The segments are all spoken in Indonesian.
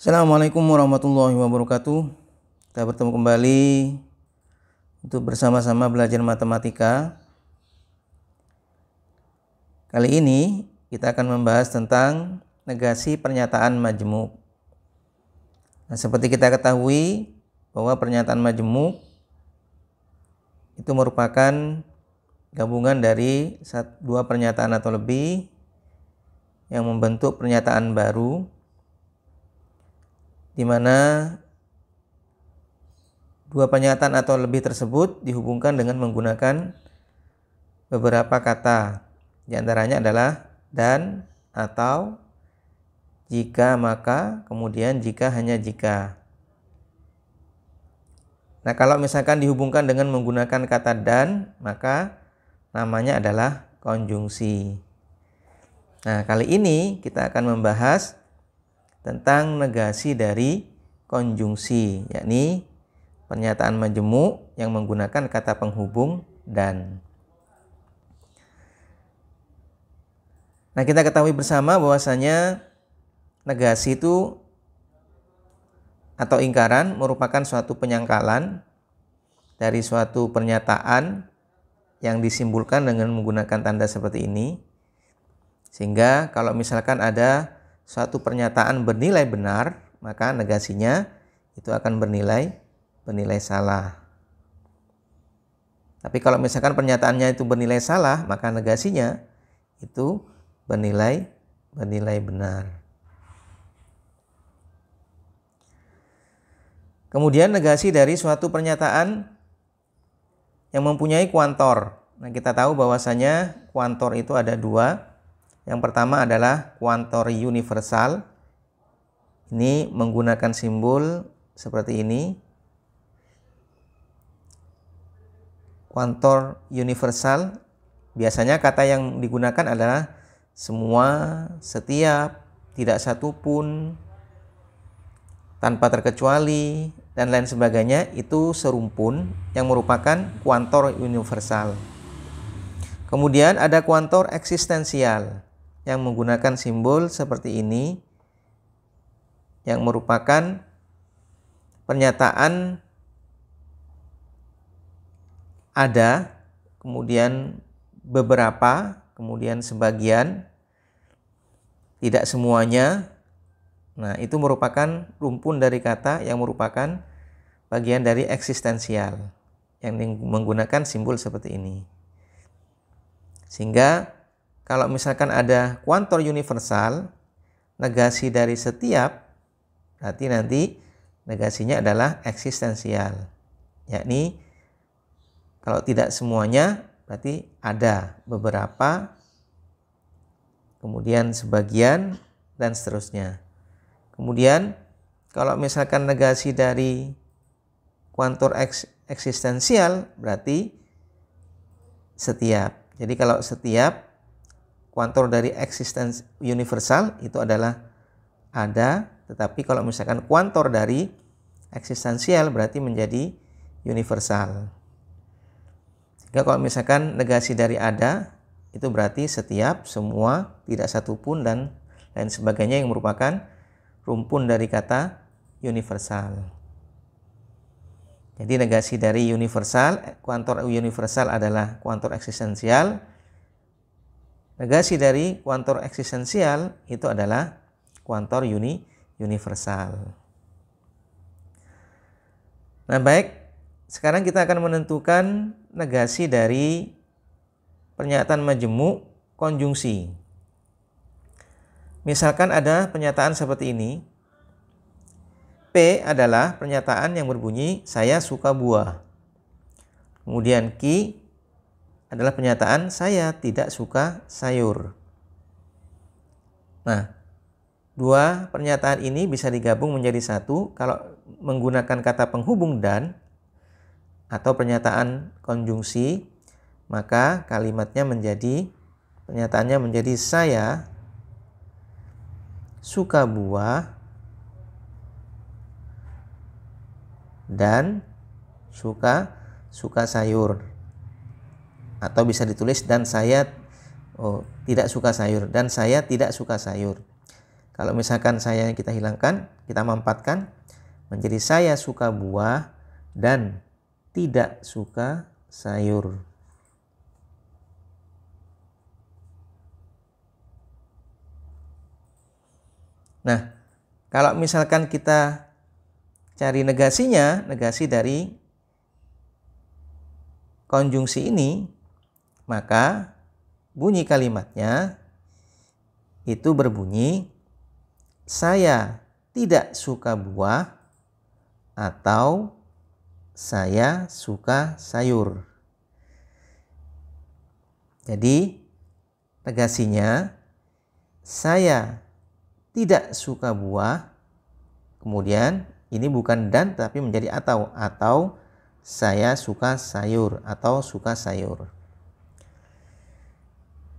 Assalamualaikum warahmatullahi wabarakatuh. Kita bertemu kembali untuk bersama-sama belajar matematika. Kali ini kita akan membahas tentang negasi pernyataan majmuk. Nah, seperti kita ketahui bahwa pernyataan majmuk itu merupakan gabungan dari dua pernyataan atau lebih yang membentuk pernyataan baru, di mana dua pernyataan atau lebih tersebut dihubungkan dengan menggunakan beberapa kata. Di antaranya adalah dan, atau, jika, maka, kemudian jika, hanya, jika. Nah, kalau misalkan dihubungkan dengan menggunakan kata dan, maka namanya adalah konjungsi. Nah, kali ini kita akan membahas tentang negasi dari konjungsi, yakni pernyataan majmuk yang menggunakan kata penghubung dan. Nah, kita ketahui bersama bahwasanya negasi itu atau ingkaran merupakan suatu penyangkalan dari suatu pernyataan yang disimbolkan dengan menggunakan tanda seperti ini. Sehingga kalau misalkan ada suatu pernyataan bernilai benar, maka negasinya itu akan bernilai salah. Tapi kalau misalkan pernyataannya itu bernilai salah, maka negasinya itu bernilai benar. Kemudian negasi dari suatu pernyataan yang mempunyai kuantor. Nah, kita tahu bahwasanya kuantor itu ada dua. Yang pertama adalah kuantor universal. Ini menggunakan simbol seperti ini. Kuantor universal, biasanya kata yang digunakan adalah semua, setiap, tidak satupun, tanpa terkecuali, dan lain sebagainya. Itu serumpun yang merupakan kuantor universal. Kemudian ada kuantor eksistensial yang menggunakan simbol seperti ini, yang merupakan pernyataan ada, kemudian beberapa, kemudian sebagian, tidak semuanya. Nah, itu merupakan rumpun dari kata yang merupakan bagian dari eksistensial yang menggunakan simbol seperti ini. Sehingga kalau misalkan ada kuantor universal, negasi dari setiap, berarti nanti negasinya adalah eksistensial. Yakni kalau tidak semuanya, berarti ada beberapa, kemudian sebagian, dan seterusnya. Kemudian kalau misalkan negasi dari kuantor eksistensial, berarti setiap. Jadi kalau setiap, kuantor dari eksistensi universal itu adalah ada, tetapi kalau misalkan kuantor dari eksistensial berarti menjadi universal. Sehingga kalau misalkan negasi dari ada itu berarti setiap, semua, tidak satupun, dan lain sebagainya yang merupakan rumpun dari kata universal. Jadi negasi dari universal, kuantor universal adalah kuantor eksistensial. Negasi dari kuantor eksistensial itu adalah kuantor universal. Nah, baik. Sekarang kita akan menentukan negasi dari pernyataan majmuk konjungsi. Misalkan ada pernyataan seperti ini. P adalah pernyataan yang berbunyi saya suka buah. Kemudian Q adalah pernyataan saya tidak suka sayur. Nah, dua pernyataan ini bisa digabung menjadi satu kalau menggunakan kata penghubung dan atau pernyataan konjungsi, maka pernyataannya menjadi saya suka buah dan suka sayur. Atau bisa ditulis dan saya tidak suka sayur, dan saya tidak suka sayur. Kalau misalkan saya kita hilangkan, kita mampatkan menjadi saya suka buah dan tidak suka sayur. Nah, kalau misalkan kita cari negasinya, negasi dari konjungsi ini, maka bunyi kalimatnya itu berbunyi, saya tidak suka buah atau saya suka sayur. Jadi negasinya, saya tidak suka buah, kemudian ini bukan dan tapi menjadi atau saya suka sayur atau suka sayur.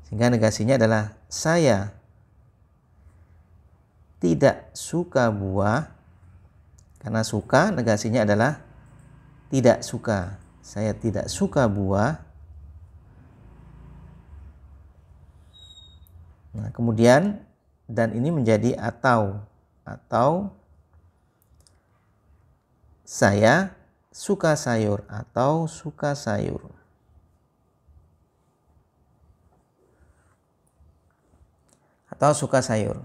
Sehingga negasinya adalah saya tidak suka buah, karena suka negasinya adalah tidak suka. Saya tidak suka buah. Nah, kemudian dan ini menjadi atau saya suka sayur atau suka sayur. Atau suka sayur.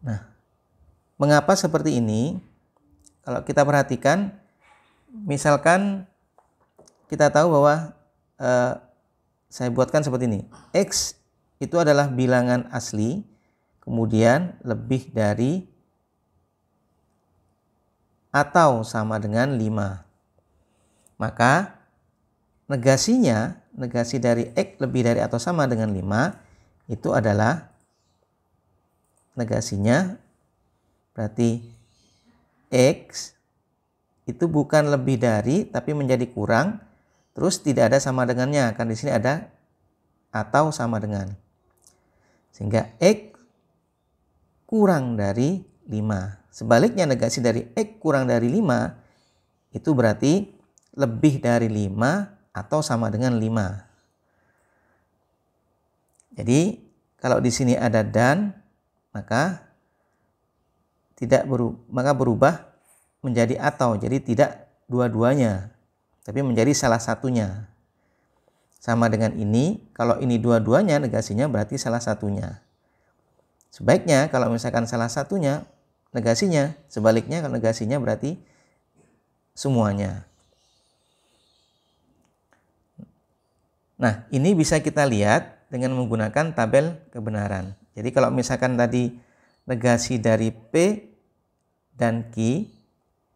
Nah, mengapa seperti ini? Kalau kita perhatikan, misalkan kita tahu bahwa saya buatkan seperti ini. X itu adalah bilangan asli, kemudian lebih dari atau sama dengan 5. Maka negasinya, negasi dari X lebih dari atau sama dengan 5, itu adalah negasinya berarti X itu bukan lebih dari tapi menjadi kurang, terus tidak ada sama dengannya, kan di sini ada atau sama dengan. Sehingga X kurang dari 5. Sebaliknya negasi dari X kurang dari 5 itu berarti lebih dari 5 atau sama dengan 5. Jadi kalau di sini ada dan, maka berubah menjadi atau. Jadi tidak dua-duanya, tapi menjadi salah satunya. Sama dengan ini, kalau ini dua-duanya negasinya berarti salah satunya. Sebaiknya kalau misalkan salah satunya negasinya, sebaliknya kalau negasinya berarti semuanya. Nah, ini bisa kita lihat dengan menggunakan tabel kebenaran. Jadi kalau misalkan tadi negasi dari P dan Q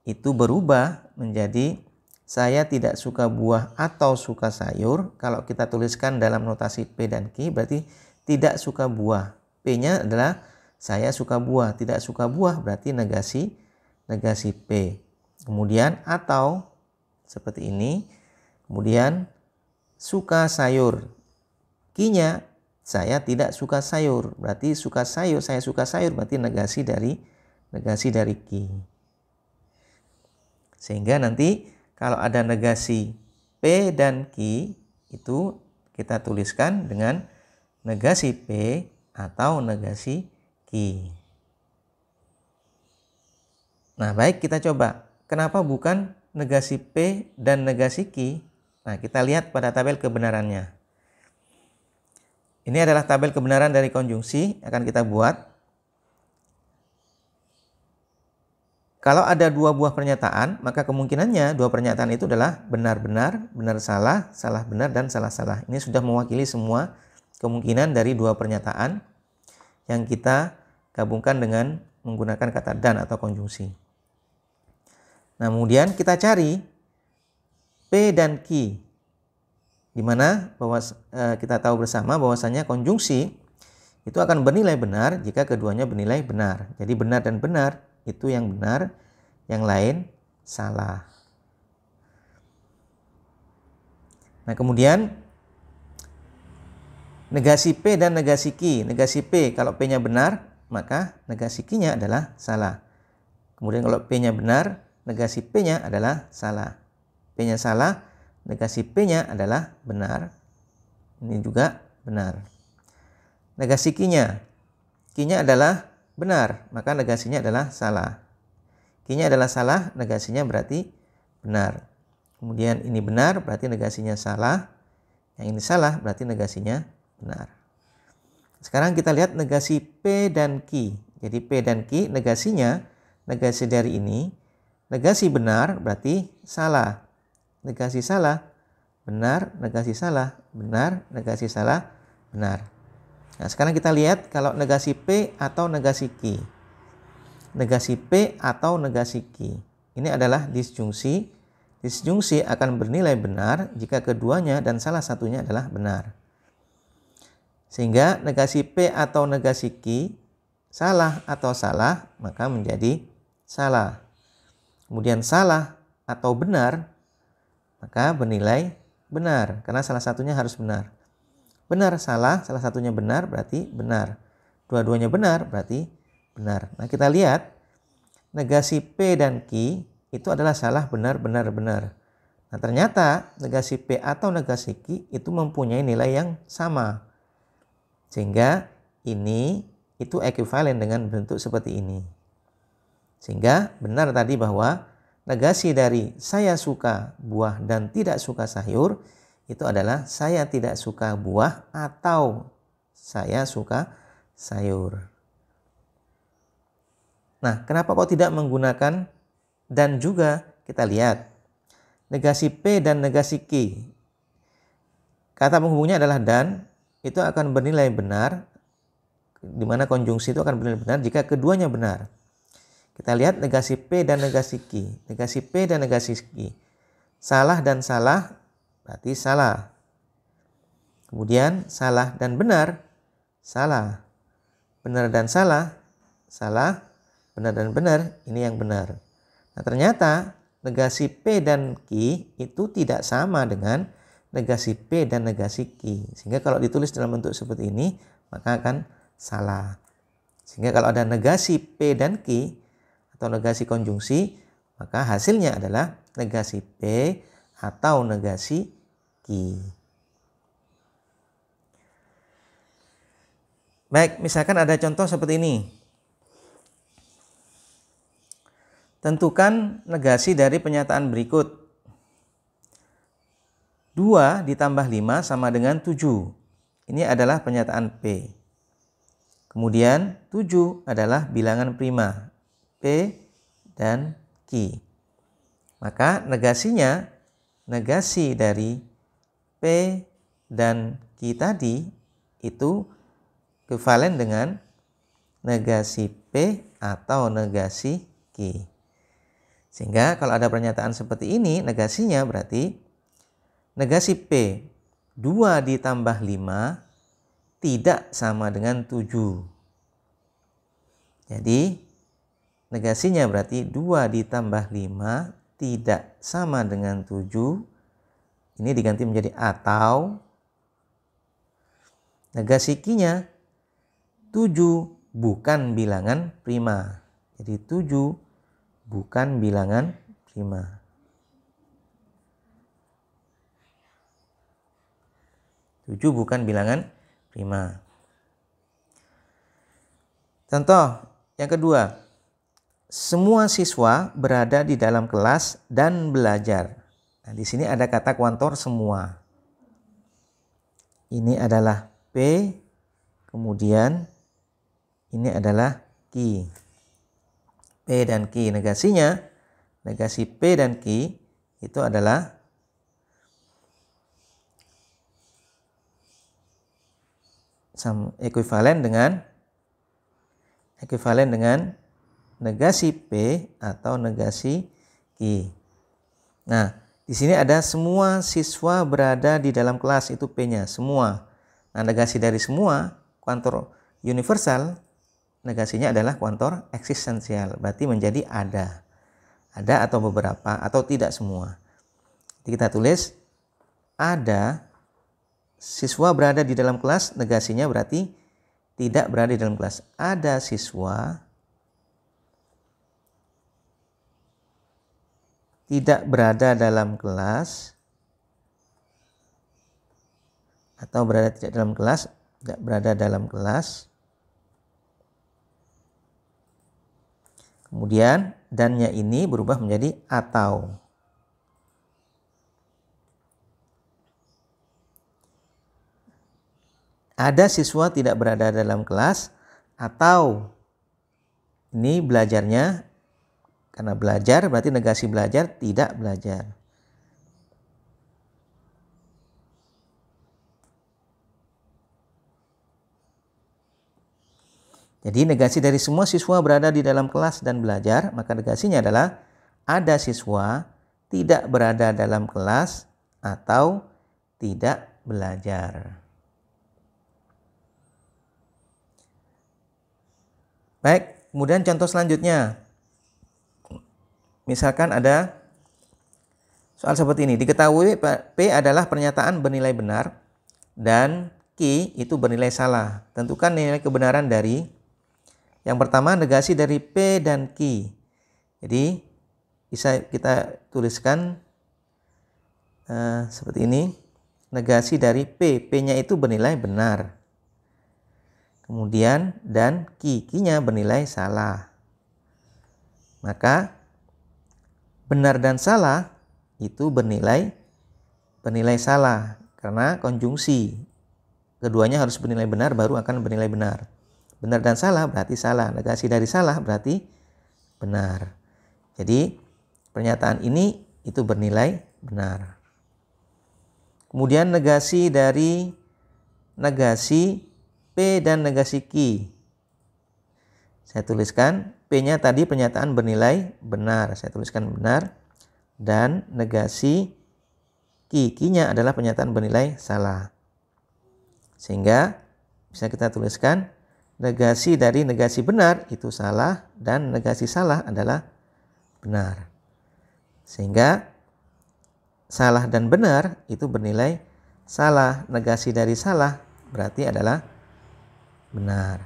itu berubah menjadi saya tidak suka buah atau suka sayur. Kalau kita tuliskan dalam notasi P dan Q berarti tidak suka buah. P-nya adalah saya suka buah, tidak suka buah berarti negasi P. Kemudian atau seperti ini. Kemudian suka sayur. Q-nya saya tidak suka sayur, berarti suka sayur, saya suka sayur berarti negasi dari Q. Sehingga nanti kalau ada negasi P dan Q itu kita tuliskan dengan negasi P atau negasi Q. Nah, baik, kita coba. Kenapa bukan negasi P dan negasi Q? Nah, kita lihat pada tabel kebenarannya. Ini adalah tabel kebenaran dari konjungsi akan kita buat. Kalau ada dua buah pernyataan, maka kemungkinannya dua pernyataan itu adalah benar-benar, benar salah, salah benar, dan salah-salah. Ini sudah mewakili semua kemungkinan dari dua pernyataan yang kita gabungkan dengan menggunakan kata dan atau konjungsi. Nah, kemudian kita cari P dan Q, di mana kita tahu bersama bahwasanya konjungsi itu akan bernilai benar jika keduanya bernilai benar. Jadi benar dan benar itu yang benar, yang lain salah. Nah, kemudian negasi P dan negasi Q. Negasi P kalau P-nya benar, maka negasi Q-nya adalah salah. Kemudian kalau P-nya benar, negasi P-nya adalah salah. P-nya salah, negasi P-nya adalah benar. Ini juga benar. Negasi Q-nya. Q-nya adalah benar, maka negasinya adalah salah. Q-nya adalah salah, negasinya berarti benar. Kemudian ini benar, berarti negasinya salah. Yang ini salah, berarti negasinya benar. Sekarang kita lihat negasi P dan Q. Jadi P dan Q negasinya, negasi dari ini, negasi benar berarti salah. Negasi salah, benar, negasi salah, benar, negasi salah, benar. Nah, sekarang kita lihat kalau negasi P atau negasi Q. Negasi P atau negasi Q. Ini adalah disjungsi. Disjungsi akan bernilai benar jika keduanya dan salah satunya adalah benar. Sehingga negasi P atau negasi Q salah atau salah maka menjadi salah. Kemudian salah atau benar maka bernilai benar karena salah satunya harus benar. Benar salah, salah satunya benar berarti benar. Dua-duanya benar berarti benar. Nah, kita lihat negasi P dan Q itu adalah salah, benar, benar, benar. Nah, ternyata negasi P atau negasi Q itu mempunyai nilai yang sama. Sehingga ini itu ekuivalen dengan bentuk seperti ini. Sehingga benar tadi bahwa negasi dari saya suka buah dan tidak suka sayur itu adalah saya tidak suka buah atau saya suka sayur. Nah, kenapa kok tidak menggunakan dan juga? Kita lihat negasi P dan negasi Q. Kata penghubungnya adalah dan, itu akan bernilai benar, di mana konjungsi itu akan bernilai benar jika keduanya benar. Kita lihat negasi P dan negasi Q. Negasi P dan negasi Q. Salah dan salah berarti salah. Kemudian salah dan benar, salah. Benar dan salah, salah. Benar dan benar, ini yang benar. Nah, ternyata negasi P dan Q itu tidak sama dengan negasi P dan negasi Q. Sehingga kalau ditulis dalam bentuk seperti ini, maka akan salah. Sehingga kalau ada negasi P dan Q atau negasi konjungsi, maka hasilnya adalah negasi P atau negasi Q. Baik, misalkan ada contoh seperti ini. Tentukan negasi dari pernyataan berikut. 2 ditambah 5 sama dengan 7. Ini adalah pernyataan P. Kemudian 7 adalah bilangan prima. P dan Q. Maka negasinya, negasi dari P dan Q tadi itu ekuivalen dengan negasi P atau negasi Q. Sehingga kalau ada pernyataan seperti ini, negasinya berarti negasi P 2 ditambah 5 tidak sama dengan 7. Jadi negasinya berarti 2 ditambah 5 tidak sama dengan 7. Ini diganti menjadi atau. Negasi Q-nya 7 bukan bilangan prima. Jadi 7 bukan bilangan prima. 7 bukan bilangan prima. Contoh yang kedua. Semua siswa berada di dalam kelas dan belajar. Nah, di sini ada kata kuantor semua. Ini adalah P, kemudian ini adalah Q. P dan Q negasinya, negasi P dan Q itu adalah ekuivalen dengan negasi P atau negasi Q. Nah, di sini ada semua siswa berada di dalam kelas, itu P-nya, semua. Nah, negasi dari semua, kuantor universal, negasinya adalah kuantor eksistensial, berarti menjadi ada. Ada atau beberapa atau tidak semua. Jadi kita tulis ada siswa berada di dalam kelas, negasinya berarti tidak berada di dalam kelas. Ada siswa tidak berada dalam kelas atau berada tidak dalam kelas, tidak berada dalam kelas. Kemudian dannya ini berubah menjadi atau. Ada siswa tidak berada dalam kelas atau ini belajarnya, karena belajar berarti negasi belajar, tidak belajar. Jadi negasi dari semua siswa berada di dalam kelas dan belajar, maka negasinya adalah ada siswa tidak berada dalam kelas atau tidak belajar. Baik, kemudian contoh selanjutnya. Misalkan ada soal seperti ini. Diketahui P adalah pernyataan bernilai benar dan Q itu bernilai salah. Tentukan nilai kebenaran dari yang pertama negasi dari P dan Q. Jadi bisa kita tuliskan seperti ini. Negasi dari P. P-nya itu bernilai benar. Kemudian dan Q-nya bernilai salah. Maka benar dan salah itu bernilai salah karena konjungsi. Keduanya harus bernilai benar baru akan bernilai benar. Benar dan salah berarti salah. Negasi dari salah berarti benar. Jadi pernyataan ini itu bernilai benar. Kemudian negasi dari negasi P dan negasi Q. Saya tuliskan P-nya tadi pernyataan bernilai benar. Saya tuliskan benar. Dan negasi Q-nya adalah pernyataan bernilai salah. Sehingga bisa kita tuliskan negasi dari negasi benar itu salah dan negasi salah adalah benar. Sehingga salah dan benar itu bernilai salah. Negasi dari salah berarti adalah benar.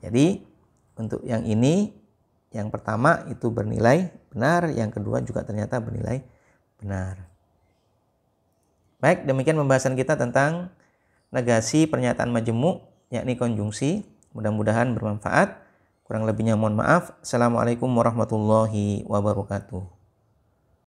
Jadi untuk yang ini, yang pertama itu bernilai benar, yang kedua juga ternyata bernilai benar. Baik, demikian pembahasan kita tentang negasi pernyataan majemuk, yakni konjungsi. Mudah-mudahan bermanfaat. Kurang lebihnya mohon maaf. Assalamualaikum warahmatullahi wabarakatuh.